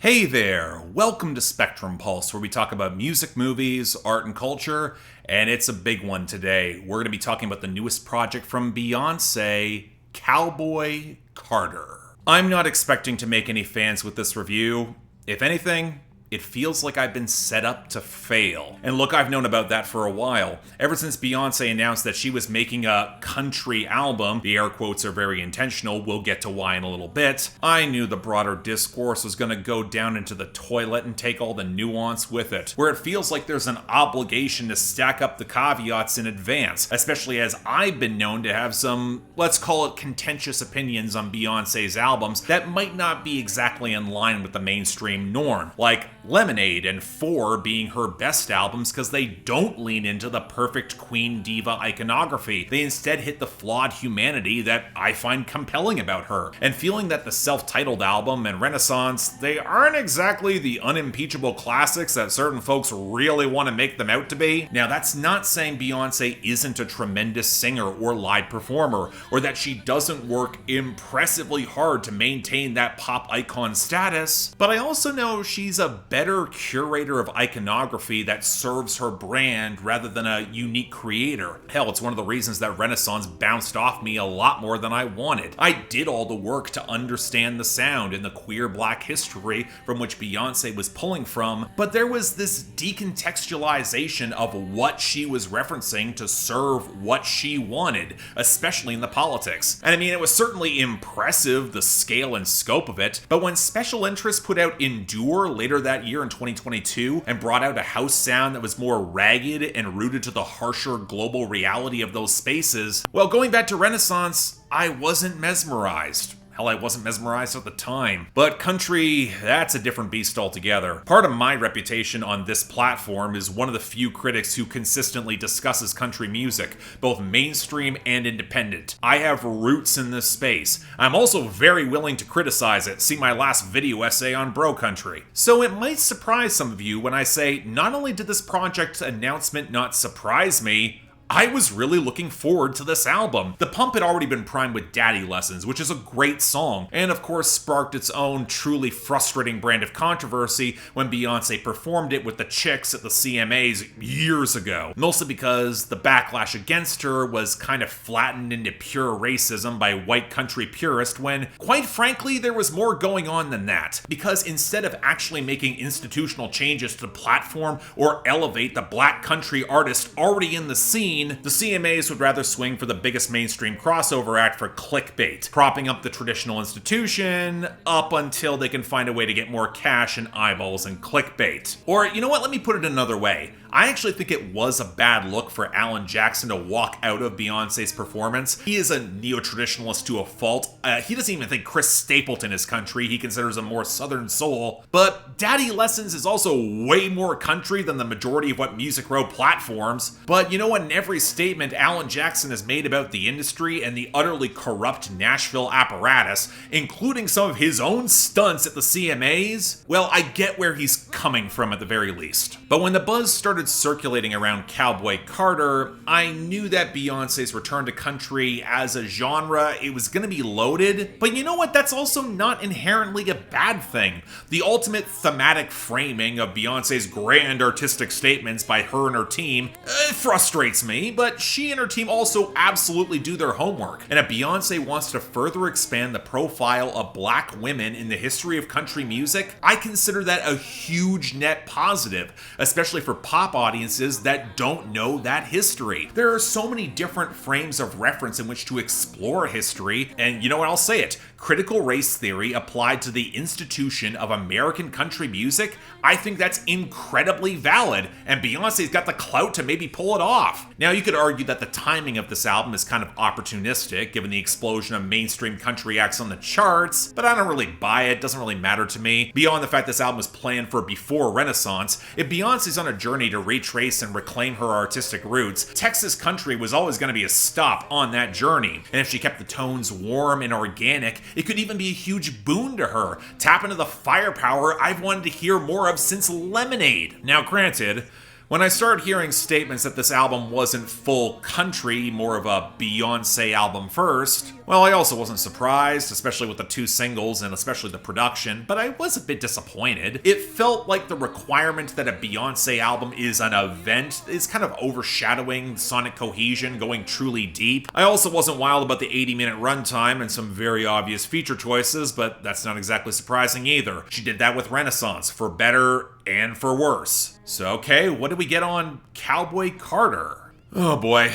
Hey there, welcome to Spectrum Pulse, where we talk about music, movies, art, and culture, and it's a big one today. We're going to be talking about the newest project from Beyonce, COWBOY CARTER. I'm not expecting to make any fans with this review. If anything, it feels like I've been set up to fail. And look, I've known about that for a while. Ever since Beyonce announced that she was making a country album, the air quotes are very intentional, we'll get to why in a little bit, I knew the broader discourse was gonna go down into the toilet and take all the nuance with it, where it feels like there's an obligation to stack up the caveats in advance, especially as I've been known to have some, let's call it contentious opinions on Beyonce's albums that might not be exactly in line with the mainstream norm, like Lemonade and Four being her best albums because they don't lean into the perfect queen diva iconography. They instead hit the flawed humanity that I find compelling about her. And feeling that the self-titled album and Renaissance, they aren't exactly the unimpeachable classics that certain folks really want to make them out to be. Now, that's not saying Beyonce isn't a tremendous singer or live performer, or that she doesn't work impressively hard to maintain that pop icon status, but I also know she's a better curator of iconography that serves her brand rather than a unique creator. Hell, it's one of the reasons that Renaissance bounced off me a lot more than I wanted. I did all the work to understand the sound and the queer black history from which Beyonce was pulling from, but there was this decontextualization of what she was referencing to serve what she wanted, especially in the politics. And I mean, it was certainly impressive, the scale and scope of it, but when Special Interest put out Endure later that year in 2022 and brought out a house sound that was more ragged and rooted to the harsher global reality of those spaces, well, going back to Renaissance, I wasn't mesmerized. Hell, I wasn't mesmerized at the time. But country, that's a different beast altogether. Part of my reputation on this platform is one of the few critics who consistently discusses country music, both mainstream and independent. I have roots in this space. I'm also very willing to criticize it. See my last video essay on bro country. So it might surprise some of you when I say, not only did this project announcement not surprise me, I was really looking forward to this album. The pump had already been primed with Daddy Lessons, which is a great song, and of course sparked its own truly frustrating brand of controversy when Beyonce performed it with the Chicks at the CMAs years ago. Mostly because the backlash against her was kind of flattened into pure racism by white country purists when, quite frankly, there was more going on than that. Because instead of actually making institutional changes to the platform or elevate the black country artist already in the scene, the CMAs would rather swing for the biggest mainstream crossover act for clickbait, propping up the traditional institution up until they can find a way to get more cash and eyeballs and clickbait. Or, you know what, let me put it another way. I actually think it was a bad look for Alan Jackson to walk out of Beyonce's performance. He is a neo-traditionalist to a fault. He doesn't even think Chris Stapleton is country. He considers him more Southern soul. But Daddy Lessons is also way more country than the majority of what Music Row platforms. But you know what? In every statement Alan Jackson has made about the industry and the utterly corrupt Nashville apparatus, including some of his own stunts at the CMAs, well, I get where he's coming from at the very least. But when the buzz started circulating around COWBOY CARTER, I knew that Beyonce's return to country as a genre, it was gonna be loaded, but you know what, that's also not inherently a bad thing. The ultimate thematic framing of Beyonce's grand artistic statements by her and her team frustrates me, but she and her team also absolutely do their homework. And if Beyonce wants to further expand the profile of black women in the history of country music, I consider that a huge net positive, especially for pop audiences that don't know that history. There are so many different frames of reference in which to explore history, and you know what, I'll say it. Critical race theory applied to the institution of American country music, I think that's incredibly valid, and Beyonce's got the clout to maybe pull it off. Now, you could argue that the timing of this album is kind of opportunistic, given the explosion of mainstream country acts on the charts, but I don't really buy it, doesn't really matter to me. Beyond the fact this album was planned for before Renaissance, if Beyonce's on a journey to retrace and reclaim her artistic roots, Texas country was always going to be a stop on that journey, and if she kept the tones warm and organic, it could even be a huge boon to her, tap into the firepower I've wanted to hear more of since Lemonade. Now granted, when I started hearing statements that this album wasn't full country, more of a Beyonce album first, Well, I also wasn't surprised, especially with the 2 singles and especially the production, but I was a bit disappointed. It felt like the requirement that a Beyonce album is an event is kind of overshadowing sonic cohesion going truly deep. I also wasn't wild about the 80-minute runtime and some very obvious feature choices, but that's not exactly surprising either. She did that with Renaissance, for better and for worse. So okay, what do we get on Cowboy Carter? Oh boy.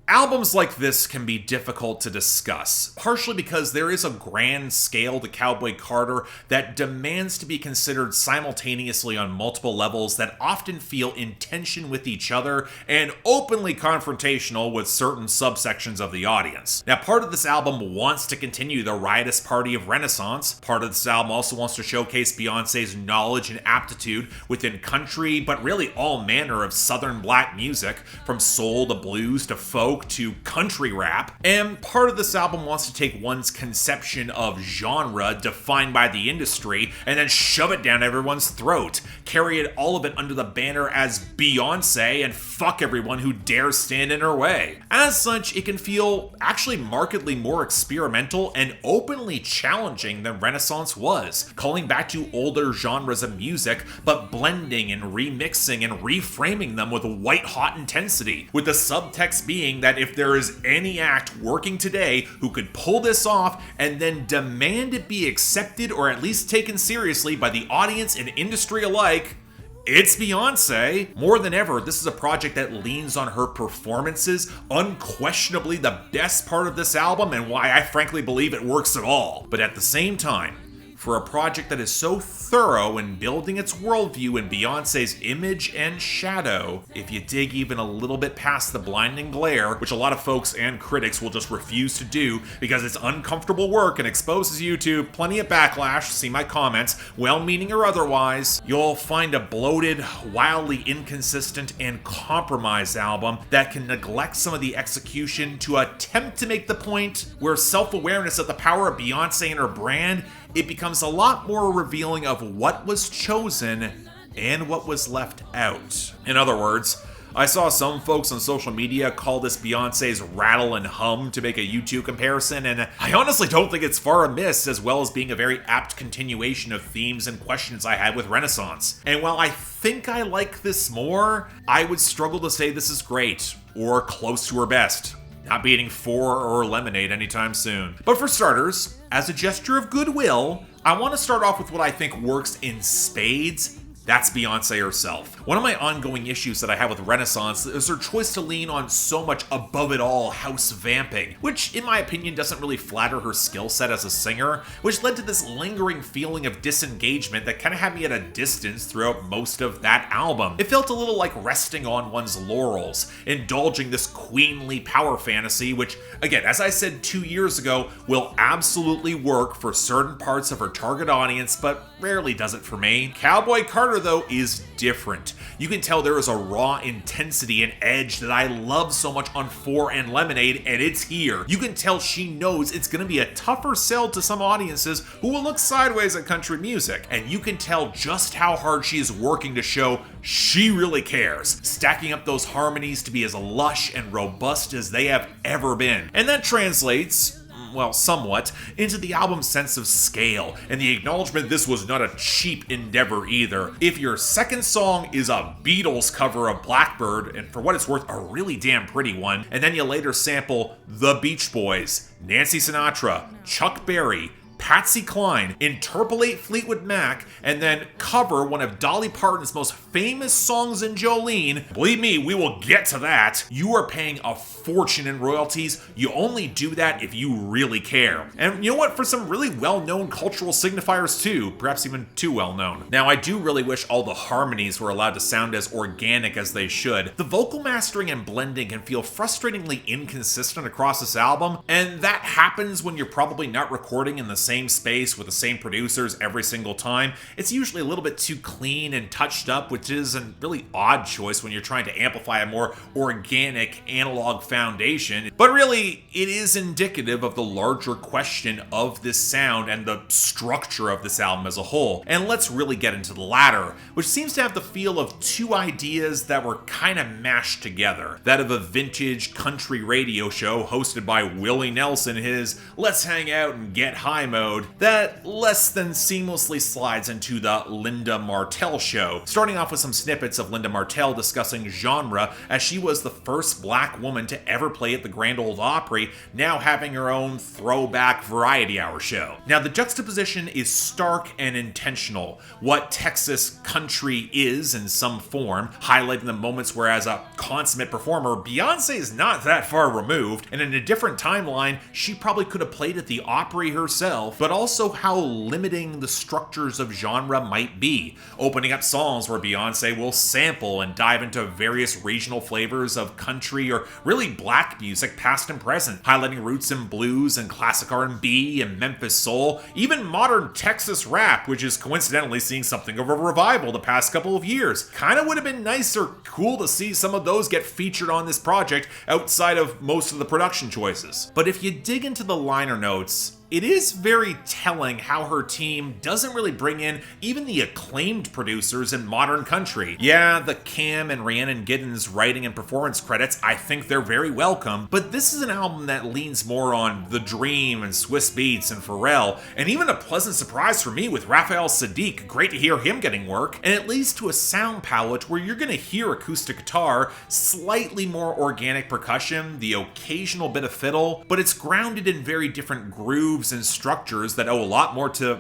Albums like this can be difficult to discuss, partially because there is a grand scale to Cowboy Carter that demands to be considered simultaneously on multiple levels that often feel in tension with each other and openly confrontational with certain subsections of the audience. Now, part of this album wants to continue the riotous party of Renaissance. Part of this album also wants to showcase Beyonce's knowledge and aptitude within country, but really all manner of Southern black music, from soul to blues to folk to country rap. And part of this album wants to take one's conception of genre defined by the industry and then shove it down everyone's throat, carry all of it under the banner as Beyonce and fuck everyone who dares stand in her way. As such, it can feel actually markedly more experimental and openly challenging than Renaissance was, calling back to older genres of music, but blending and remixing and reframing them with white-hot intensity, with the subtext being that if there is any act working today who could pull this off and then demand it be accepted or at least taken seriously by the audience and industry alike, it's Beyonce. More than ever, this is a project that leans on her performances, unquestionably the best part of this album and why I frankly believe it works at all. But at the same time, for a project that is so thorough in building its worldview in Beyonce's image and shadow, if you dig even a little bit past the blinding glare, which a lot of folks and critics will just refuse to do because it's uncomfortable work and exposes you to plenty of backlash, see my comments, well-meaning or otherwise, you'll find a bloated, wildly inconsistent, and compromised album that can neglect some of the execution to attempt to make the point where self-awareness of the power of Beyonce and her brand, it becomes a lot more revealing of what was chosen and what was left out. In other words, I saw some folks on social media call this Beyonce's rattle and hum to make a U2 comparison, and I honestly don't think it's far amiss, as well as being a very apt continuation of themes and questions I had with Renaissance. And while I think I like this more, I would struggle to say this is great, or close to her best. Not beating 4 or Lemonade anytime soon. But for starters, as a gesture of goodwill, I want to start off with what I think works in spades. That's Beyonce herself. One of my ongoing issues that I have with Renaissance is her choice to lean on so much above-it-all house vamping, which in my opinion doesn't really flatter her skill set as a singer, which led to this lingering feeling of disengagement that kind of had me at a distance throughout most of that album. It felt a little like resting on one's laurels, indulging this queenly power fantasy, which, again, as I said 2 years ago, will absolutely work for certain parts of her target audience, but rarely does it for me. Cowboy Carter, though, is different. You can tell there is a raw intensity and edge that I love so much on 4 and Lemonade, and it's here. You can tell she knows it's going to be a tougher sell to some audiences who will look sideways at country music, and you can tell just how hard she is working to show she really cares, stacking up those harmonies to be as lush and robust as they have ever been. And that translates, well, somewhat, into the album's sense of scale, and the acknowledgement this was not a cheap endeavor either. If your second song is a Beatles cover of Blackbird, and for what it's worth, a really damn pretty one, and then you later sample The Beach Boys, Nancy Sinatra, Chuck Berry, Patsy Cline, interpolate Fleetwood Mac, and then cover one of Dolly Parton's most famous songs in Jolene, believe me, we will get to that, you are paying a fortune in royalties. You only do that if you really care. And you know what? For some really well-known cultural signifiers too, perhaps even too well-known. Now, I do really wish all the harmonies were allowed to sound as organic as they should. The vocal mastering and blending can feel frustratingly inconsistent across this album, and that happens when you're probably not recording in the same same space with the same producers every single time, it's usually a little bit too clean and touched up, which is a really odd choice when you're trying to amplify a more organic analog foundation. But really, it is indicative of the larger question of this sound and the structure of this album as a whole. And let's really get into the latter, which seems to have the feel of two ideas that were kind of mashed together. That of a vintage country radio show hosted by Willie Nelson, his let's hang out and get high mode, that less than seamlessly slides into the Linda Martell show, starting off with some snippets of Linda Martell discussing genre as she was the first black woman to ever play at the Grand Ole Opry, now having her own throwback variety hour show. Now the juxtaposition is stark and intentional. What Texas country is in some form, highlighting the moments where as a consummate performer, Beyonce is not that far removed, and in a different timeline, she probably could have played at the Opry herself, but also how limiting the structures of genre might be, opening up songs where Beyonce will sample and dive into various regional flavors of country or really black music past and present, highlighting roots in blues and classic R&B and Memphis soul, even modern Texas rap, which is coincidentally seeing something of a revival the past couple of years. Kinda would have been nice or cool to see some of those get featured on this project outside of most of the production choices. But if you dig into the liner notes, it is very telling how her team doesn't really bring in even the acclaimed producers in modern country. Yeah, the Cam and Rhiannon Giddens writing and performance credits, I think they're very welcome, but this is an album that leans more on The Dream and Swiss Beats and Pharrell, and even a pleasant surprise for me with Raphael Sadiq. Great to hear him getting work, and it leads to a sound palette where you're gonna hear acoustic guitar, slightly more organic percussion, the occasional bit of fiddle, but it's grounded in very different grooves and structures that owe a lot more to,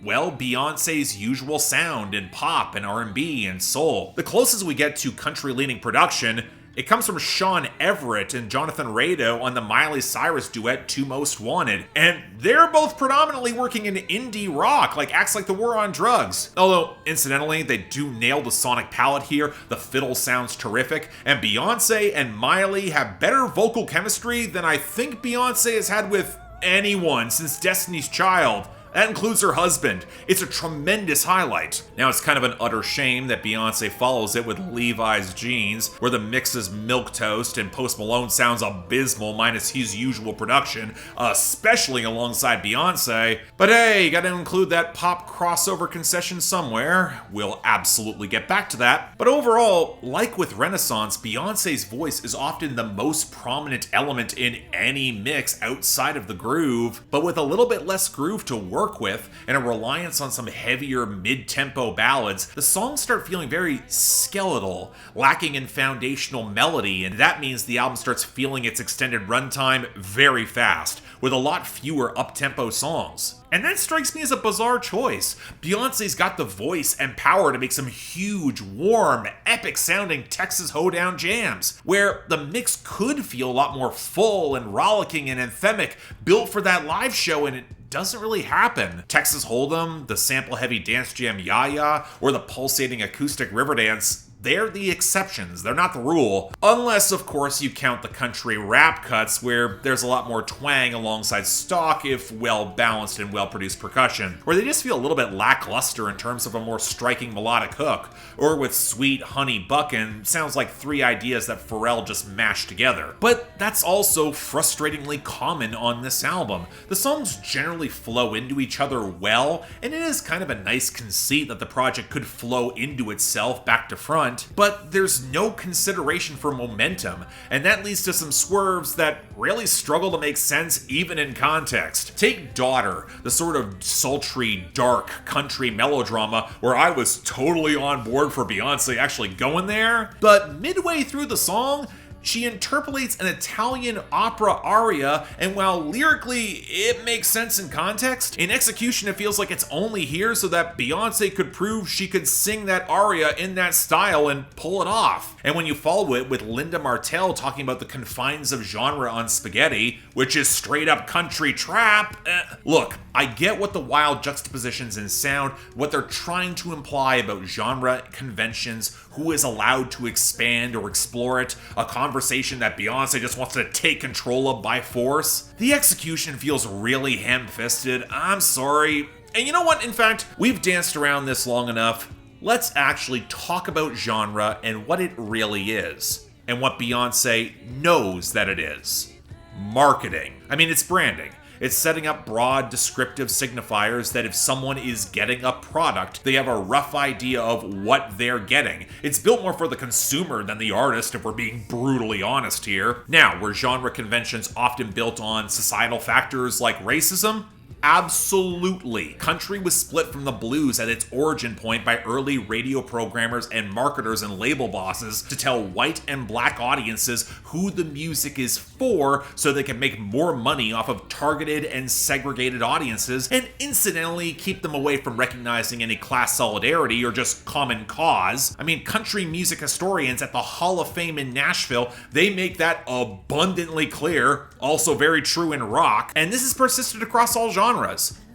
well, Beyonce's usual sound in pop and R&B and soul. The closest we get to country-leaning production, it comes from Sean Everett and Jonathan Rado on the Miley Cyrus duet Two Most Wanted, and they're both predominantly working in indie rock, like acts like the War on Drugs. Although, incidentally, they do nail the sonic palette here, the fiddle sounds terrific, and Beyonce and Miley have better vocal chemistry than I think Beyonce has had with anyone since Destiny's Child. That includes her husband. It's a tremendous highlight. Now, it's kind of an utter shame that Beyonce follows it with Levi's Jeans, where the mix is milquetoast and Post Malone sounds abysmal minus his usual production, especially alongside Beyonce. But hey, you gotta include that pop crossover concession somewhere. We'll absolutely get back to that. But overall, like with Renaissance, Beyonce's voice is often the most prominent element in any mix outside of the groove, but with a little bit less groove to work with and a reliance on some heavier mid-tempo ballads, the songs start feeling very skeletal, lacking in foundational melody, and that means the album starts feeling its extended runtime very fast, with a lot fewer up-tempo songs. And that strikes me as a bizarre choice. Beyonce's got the voice and power to make some huge, warm, epic-sounding Texas hoedown jams, where the mix could feel a lot more full and rollicking and anthemic, built for that live show, and it doesn't really happen. Texas Hold'em, the sample-heavy dance jam Ya-Ya, or the pulsating acoustic Riverdance, they're the exceptions, they're not the rule. Unless, of course, you count the country rap cuts where there's a lot more twang alongside stock if well-balanced and well-produced percussion, where they just feel a little bit lackluster in terms of a more striking melodic hook, or with sweet Honey Buckin', sounds like three ideas that Pharrell just mashed together. But that's also frustratingly common on this album. The songs generally flow into each other well, and it is kind of a nice conceit that the project could flow into itself back to front, but there's no consideration for momentum, and that leads to some swerves that really struggle to make sense even in context. Take Daughter, the sort of sultry, dark country melodrama where I was totally on board for Beyonce actually going there, but midway through the song, she interpolates an Italian opera aria, and while lyrically it makes sense in context, in execution it feels like it's only here so that Beyonce could prove she could sing that aria in that style and pull it off. And when you follow it with Linda Martell talking about the confines of genre on Spaghetti, which is straight up country trap, look, I get what the wild juxtapositions in sound, what they're trying to imply about genre conventions, who is allowed to expand or explore it, a conversation conversation that Beyonce just wants to take control of by force. The execution feels really ham-fisted, I'm sorry. And you know what, in fact, we've danced around this long enough. Let's actually talk about genre and what it really is, and what Beyonce knows that it is. Marketing. I mean, it's branding. It's setting up broad, descriptive signifiers that if someone is getting a product, they have a rough idea of what they're getting. It's built more for the consumer than the artist, if we're being brutally honest here. Now, were genre conventions often built on societal factors like racism? Absolutely. Country was split from the blues at its origin point by early radio programmers and marketers and label bosses to tell white and black audiences who the music is for so they can make more money off of targeted and segregated audiences, and incidentally keep them away from recognizing any class solidarity or just common cause. I mean, country music historians at the Hall of Fame in Nashville, they make that abundantly clear, also very true in rock, and this has persisted across all genres,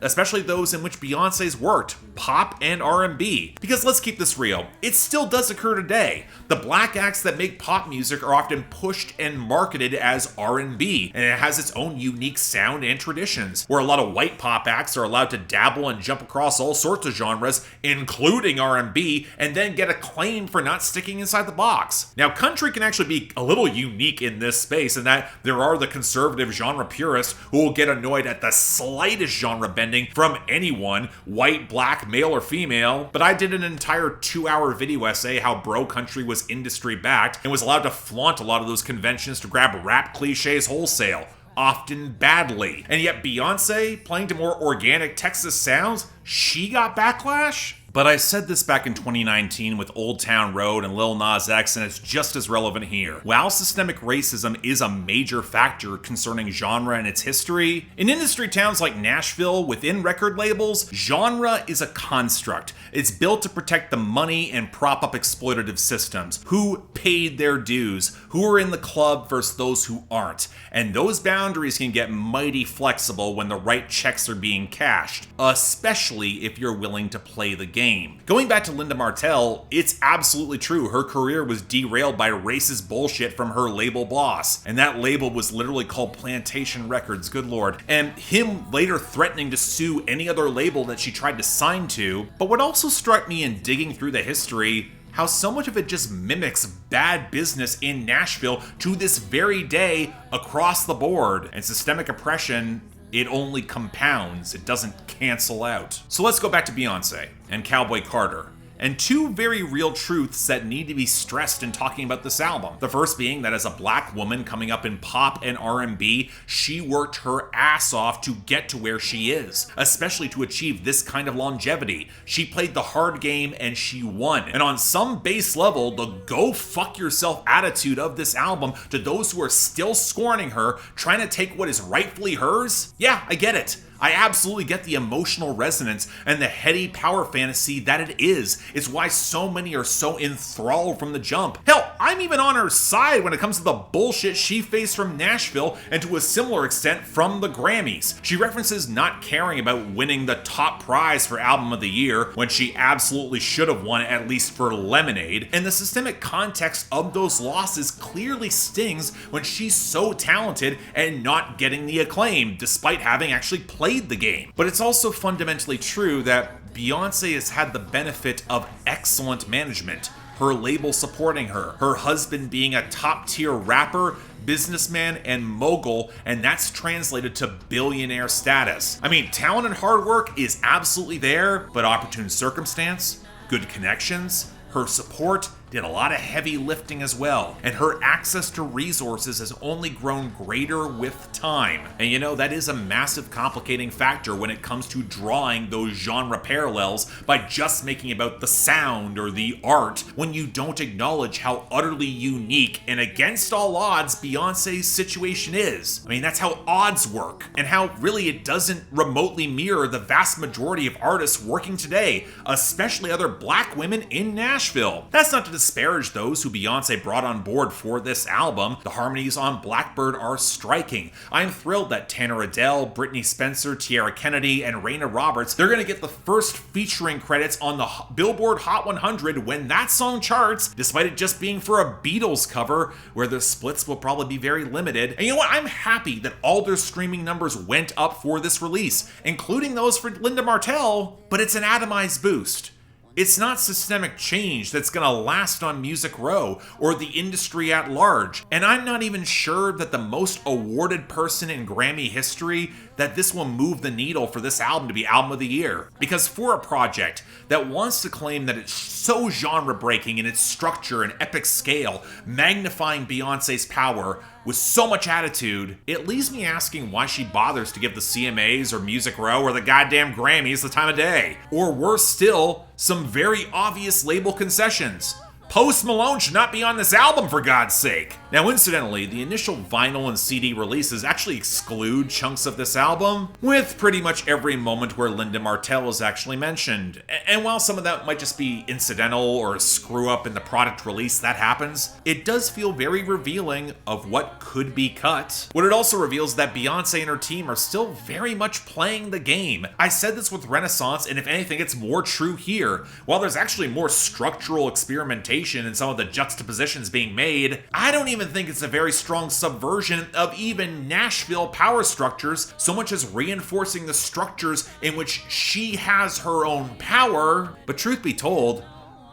especially those in which Beyonce's worked, pop and R&B. Because let's keep this real, it still does occur today. The black acts that make pop music are often pushed and marketed as R&B, and it has its own unique sound and traditions, where a lot of white pop acts are allowed to dabble and jump across all sorts of genres, including R&B, and then get acclaim for not sticking inside the box. Now, country can actually be a little unique in this space, in that there are the conservative genre purists who will get annoyed at the slightest genre bending from anyone, white, black, male, or female, but I did an entire 2-hour video essay how bro country was industry backed and was allowed to flaunt a lot of those conventions to grab rap cliches wholesale, often badly. And yet Beyonce, playing to more organic Texas sounds, she got backlash? But I said this back in 2019 with Old Town Road and Lil Nas X, and it's just as relevant here. While systemic racism is a major factor concerning genre and its history, in industry towns like Nashville, within record labels, genre is a construct. It's built to protect the money and prop up exploitative systems. Who paid their dues? Who are in the club versus those who aren't? And those boundaries can get mighty flexible when the right checks are being cashed, especially if you're willing to play the game. Going back to Linda Martell, it's absolutely true. Her career was derailed by racist bullshit from her label boss. And that label was literally called Plantation Records, good lord. And him later threatening to sue any other label that she tried to sign to. But what also struck me in digging through the history, how so much of it just mimics bad business in Nashville to this very day across the board. And systemic oppression, it only compounds, it doesn't cancel out. So let's go back to Beyonce and Cowboy Carter, and two very real truths that need to be stressed in talking about this album. The first being that as a black woman coming up in pop and R&B, she worked her ass off to get to where she is, especially to achieve this kind of longevity. She played the hard game and she won. And on some base level, the go fuck yourself attitude of this album to those who are still scorning her, trying to take what is rightfully hers, yeah, I get it. I absolutely get the emotional resonance and the heady power fantasy that it is. It's why so many are so enthralled from the jump. Hell, I'm even on her side when it comes to the bullshit she faced from Nashville and to a similar extent from the Grammys. She references not caring about winning the top prize for Album of the Year when she absolutely should have won at least for Lemonade, and the systemic context of those losses clearly stings when she's so talented and not getting the acclaim, despite having actually played the game. But it's also fundamentally true that Beyonce has had the benefit of excellent management, her label supporting her, her husband being a top-tier rapper, businessman, and mogul, and that's translated to billionaire status. I mean, talent and hard work is absolutely there, but opportune circumstance, good connections, her support did a lot of heavy lifting as well, and her access to resources has only grown greater with time. And you know, that is a massive complicating factor when it comes to drawing those genre parallels by just making about the sound or the art, when you don't acknowledge how utterly unique and against all odds Beyonce's situation is. I mean, that's how odds work, and how really it doesn't remotely mirror the vast majority of artists working today, especially other black women in Nashville. That's not to disparage those who Beyonce brought on board for this album. The harmonies on Blackbird are striking. I'm thrilled that Tanner Adell, Brittney Spencer, Tiera Kennedy, and Reyna Roberts, they're gonna get the first featuring credits on the Billboard Hot 100 when that song charts, despite it just being for a Beatles cover, where the splits will probably be very limited. And you know what? I'm happy that all their streaming numbers went up for this release, including those for Linda Martell, but it's an atomized boost. It's not systemic change that's gonna last on Music Row or the industry at large. And I'm not even sure that the most awarded person in Grammy history, that this will move the needle for this album to be Album of the Year. Because for a project that wants to claim that it's so genre-breaking in its structure and epic scale, magnifying Beyonce's power with so much attitude, it leaves me asking why she bothers to give the CMAs or Music Row or the goddamn Grammys the time of day. Or worse still, some very obvious label concessions. Post Malone should not be on this album, for God's sake. Now, incidentally, the initial vinyl and CD releases actually exclude chunks of this album, with pretty much every moment where Linda Martell is actually mentioned. And while some of that might just be incidental or a screw up in the product release, that happens, it does feel very revealing of what could be cut. What it also reveals is that Beyonce and her team are still very much playing the game. I said this with Renaissance, and if anything, it's more true here. While there's actually more structural experimentation in some of the juxtapositions being made, I don't even think it's a very strong subversion of even Nashville power structures, so much as reinforcing the structures in which she has her own power. But truth be told,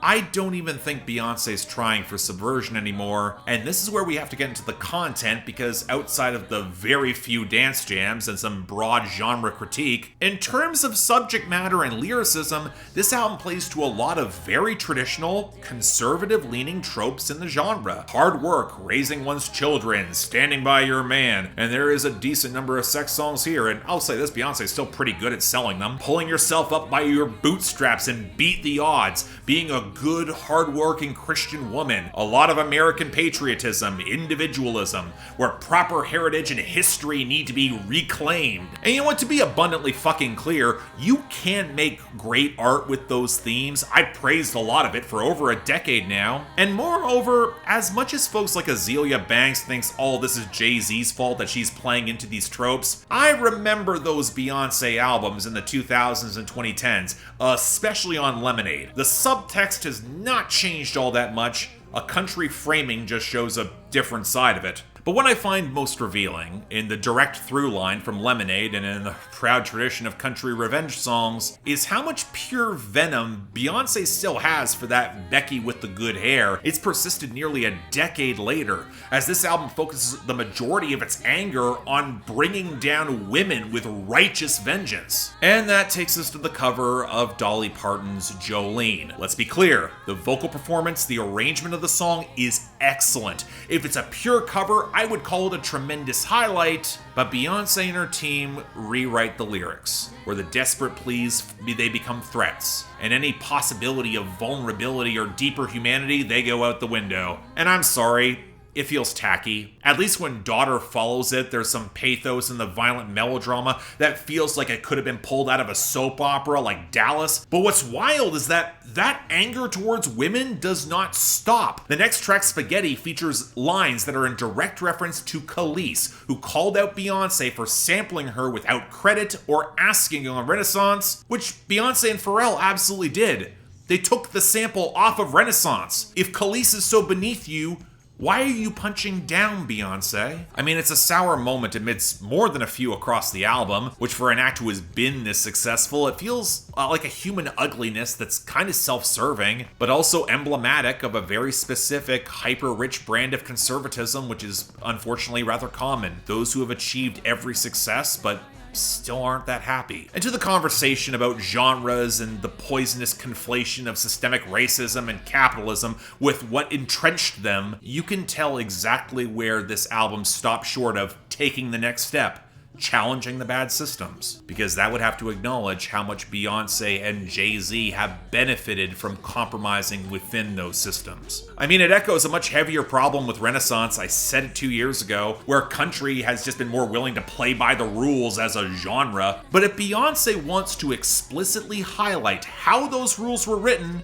I don't even think Beyonce's trying for subversion anymore, and this is where we have to get into the content, because outside of the very few dance jams and some broad genre critique, in terms of subject matter and lyricism, this album plays to a lot of very traditional, conservative-leaning tropes in the genre. Hard work, raising one's children, standing by your man, and there is a decent number of sex songs here, and I'll say this, Beyonce's still pretty good at selling them. Pulling yourself up by your bootstraps and beat the odds, being a good, hardworking Christian woman, a lot of American patriotism, individualism, where proper heritage and history need to be reclaimed. And you know what, to be abundantly fucking clear, you can make great art with those themes. I've praised a lot of it for over a decade now. And moreover, as much as folks like Azealia Banks thinks all this is Jay-Z's fault that she's playing into these tropes, I remember those Beyonce albums in the 2000s and 2010s, especially on Lemonade. The subtext has not changed all that much. A country framing just shows a different side of it. But what I find most revealing, in the direct through line from Lemonade and in the proud tradition of country revenge songs, is how much pure venom Beyonce still has for that Becky with the good hair. It's persisted nearly a decade later, as this album focuses the majority of its anger on bringing down women with righteous vengeance. And that takes us to the cover of Dolly Parton's Jolene. Let's be clear, the vocal performance, the arrangement of the song is excellent. If it's a pure cover, I would call it a tremendous highlight, but Beyonce and her team rewrite the lyrics, where the desperate pleas, they become threats, and any possibility of vulnerability or deeper humanity, they go out the window. And I'm sorry, it feels tacky. At least when Daughter follows it, there's some pathos in the violent melodrama that feels like it could have been pulled out of a soap opera like Dallas. But what's wild is that anger towards women does not stop. The next track, Spaghetti, features lines that are in direct reference to Khalees, who called out Beyonce for sampling her without credit or asking on Renaissance, which Beyonce and Pharrell absolutely did. They took the sample off of Renaissance. If Khalees is so beneath you, why are you punching down, Beyonce? I mean, it's a sour moment amidst more than a few across the album, which for an act who has been this successful, it feels like a human ugliness that's kind of self-serving, but also emblematic of a very specific, hyper-rich brand of conservatism, which is unfortunately rather common. Those who have achieved every success, but still aren't that happy. And to the conversation about genres and the poisonous conflation of systemic racism and capitalism with what entrenched them, you can tell exactly where this album stopped short of taking the next step, challenging the bad systems, because that would have to acknowledge how much Beyonce and Jay-Z have benefited from compromising within those systems. I mean, it echoes a much heavier problem with Renaissance. I said it 2 years ago, where country has just been more willing to play by the rules as a genre. But if Beyonce wants to explicitly highlight how those rules were written,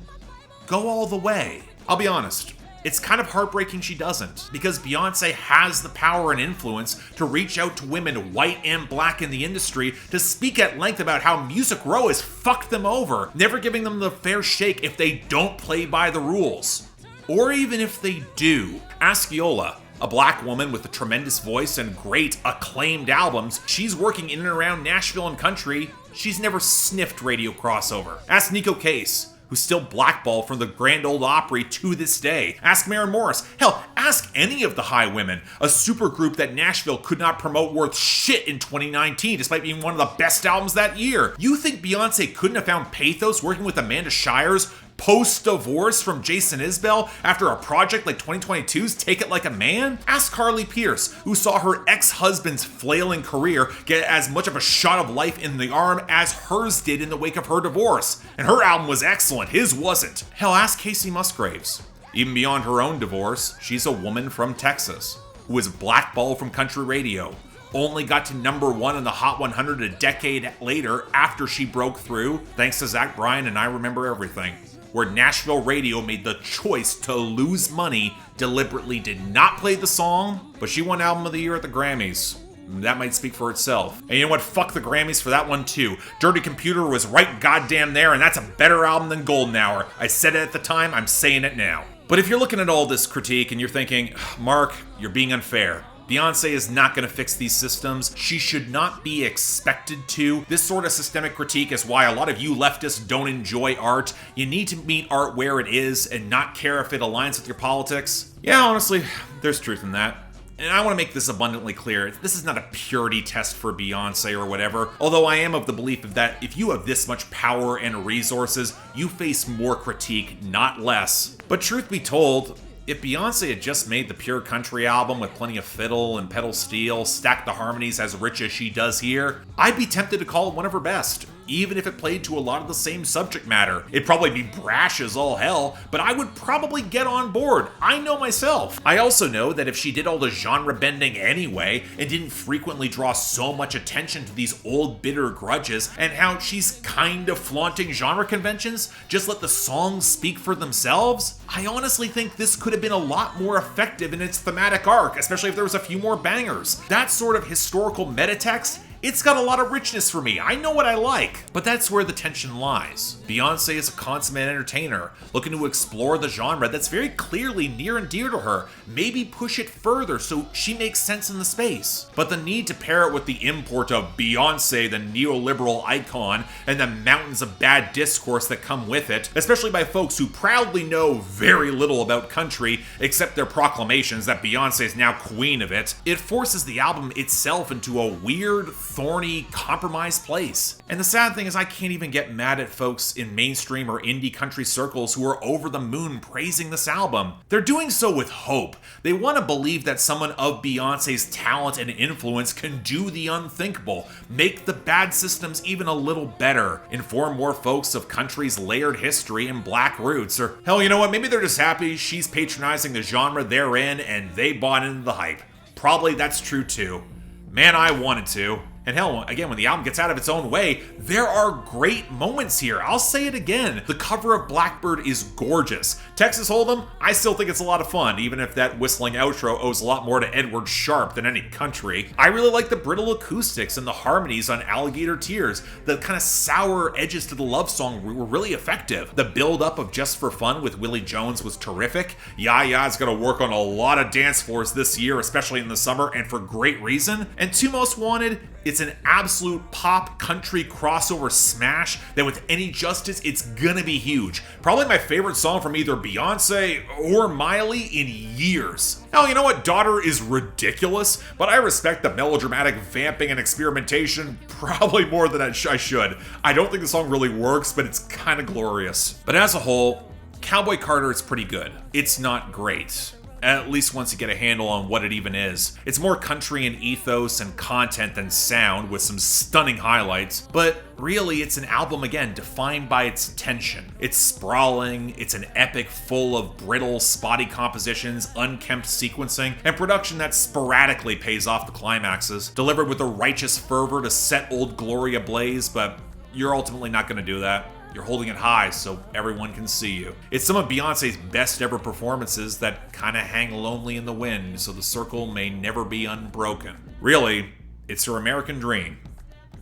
go all the way. I'll be honest, it's kind of heartbreaking she doesn't, because Beyonce has the power and influence to reach out to women, white and black, in the industry to speak at length about how Music Row has fucked them over, never giving them the fair shake if they don't play by the rules. Or even if they do. Ask Yola, a black woman with a tremendous voice and great acclaimed albums. She's working in and around Nashville and country. She's never sniffed radio crossover. Ask Nico Case, who's still blackballed from the Grand Ole Opry to this day. Ask Maren Morris. Hell, ask any of the High Women, a supergroup that Nashville could not promote worth shit in 2019, despite being one of the best albums that year. You think Beyonce couldn't have found pathos working with Amanda Shires post-divorce from Jason Isbell after a project like 2022's Take It Like a Man? Ask Carly Pearce, who saw her ex-husband's flailing career get as much of a shot of life in the arm as hers did in the wake of her divorce. And her album was excellent, his wasn't. Hell, ask Casey Musgraves. Even beyond her own divorce, she's a woman from Texas who was blackballed from country radio, only got to #1 in the Hot 100 a decade later after she broke through, thanks to Zach Bryan and I Remember Everything, where Nashville radio made the choice to lose money, deliberately did not play the song, but she won Album of the Year at the Grammys. That might speak for itself. And you know what? Fuck the Grammys for that one too. Dirty Computer was right goddamn there, and that's a better album than Golden Hour. I said it at the time, I'm saying it now. But if you're looking at all this critique and you're thinking, Mark, you're being unfair. Beyonce is not going to fix these systems. She should not be expected to. This sort of systemic critique is why a lot of you leftists don't enjoy art. You need to meet art where it is and not care if it aligns with your politics. Yeah, honestly, there's truth in that. And I want to make this abundantly clear. This is not a purity test for Beyonce or whatever, although I am of the belief that if you have this much power and resources, you face more critique, not less. But truth be told, if Beyonce had just made the pure country album with plenty of fiddle and pedal steel, stacked the harmonies as rich as she does here, I'd be tempted to call it one of her best, even if it played to a lot of the same subject matter. It'd probably be brash as all hell, but I would probably get on board. I know myself. I also know that if she did all the genre bending anyway, and didn't frequently draw so much attention to these old bitter grudges, and how she's kind of flaunting genre conventions, just let the songs speak for themselves, I honestly think this could have been a lot more effective in its thematic arc, especially if there was a few more bangers. That sort of historical metatext, it's got a lot of richness for me. I know what I like. But that's where the tension lies. Beyonce is a consummate entertainer, looking to explore the genre that's very clearly near and dear to her, maybe push it further so she makes sense in the space. But the need to pair it with the import of Beyonce, the neoliberal icon, and the mountains of bad discourse that come with it, especially by folks who proudly know very little about country except their proclamations that Beyonce is now queen of it, it forces the album itself into a weird, thorny, compromised place. And the sad thing is I can't even get mad at folks in mainstream or indie country circles who are over the moon praising this album. They're doing so with hope. They want to believe that someone of Beyonce's talent and influence can do the unthinkable, make the bad systems even a little better, inform more folks of country's layered history and black roots, or hell, you know what, maybe they're just happy she's patronizing the genre they're in and they bought into the hype. Probably that's true too. Man, I wanted to. And hell, again, when the album gets out of its own way, there are great moments here. I'll say it again. The cover of Blackbird is gorgeous. Texas Hold'em, I still think it's a lot of fun, even if that whistling outro owes a lot more to Edward Sharpe than any country. I really like the brittle acoustics and the harmonies on Alligator Tears. The kind of sour edges to the love song were really effective. The build-up of Just for Fun with Willie Jones was terrific. Yaya's gonna work on a lot of dance floors this year, especially in the summer, and for great reason. And Two Most Wanted, it's an absolute pop country crossover smash that with any justice, it's gonna be huge. Probably my favorite song from either Beyonce or Miley in years. Hell, you know what? Daughter is ridiculous, but I respect the melodramatic vamping and experimentation probably more than I should. I don't think the song really works, but it's kind of glorious. But as a whole, Cowboy Carter is pretty good. It's not great. At least once you get a handle on what it even is. It's more country in ethos and content than sound, with some stunning highlights, but really it's an album, again, defined by its tension. It's sprawling, it's an epic full of brittle, spotty compositions, unkempt sequencing, and production that sporadically pays off the climaxes, delivered with a righteous fervor to set Old Glory ablaze, but you're ultimately not going to do that. You're holding it high so everyone can see you. It's some of Beyonce's best ever performances that kind of hang lonely in the wind, so the circle may never be unbroken. Really, it's her American dream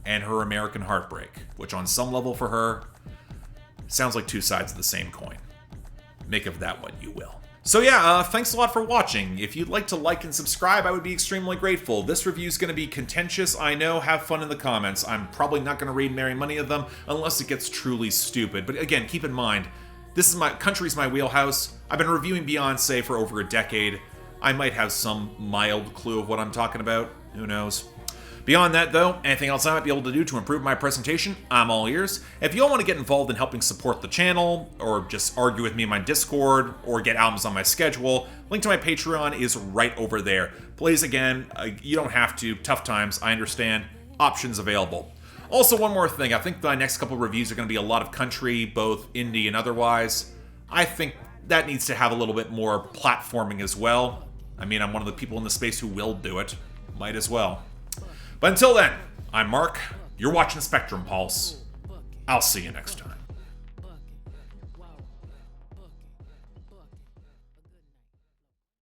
and her American heartbreak, which on some level for her sounds like two sides of the same coin. Make of that what you will. So yeah, thanks a lot for watching. If you'd like to like and subscribe, I would be extremely grateful. This review is going to be contentious, I know. Have fun in the comments. I'm probably not going to read very many of them unless it gets truly stupid. But again, keep in mind, this is country's my wheelhouse. I've been reviewing Beyonce for over a decade. I might have some mild clue of what I'm talking about. Who knows? Beyond that, though, anything else I might be able to do to improve my presentation, I'm all ears. If you all want to get involved in helping support the channel, or just argue with me in my Discord, or get albums on my schedule, link to my Patreon is right over there. Please, again, you don't have to. Tough times, I understand. Options available. Also, one more thing. I think the next couple reviews are going to be a lot of country, both indie and otherwise. I think that needs to have a little bit more platforming as well. I mean, I'm one of the people in the space who will do it. Might as well. But until then, I'm Mark, you're watching Spectrum Pulse. I'll see you next time.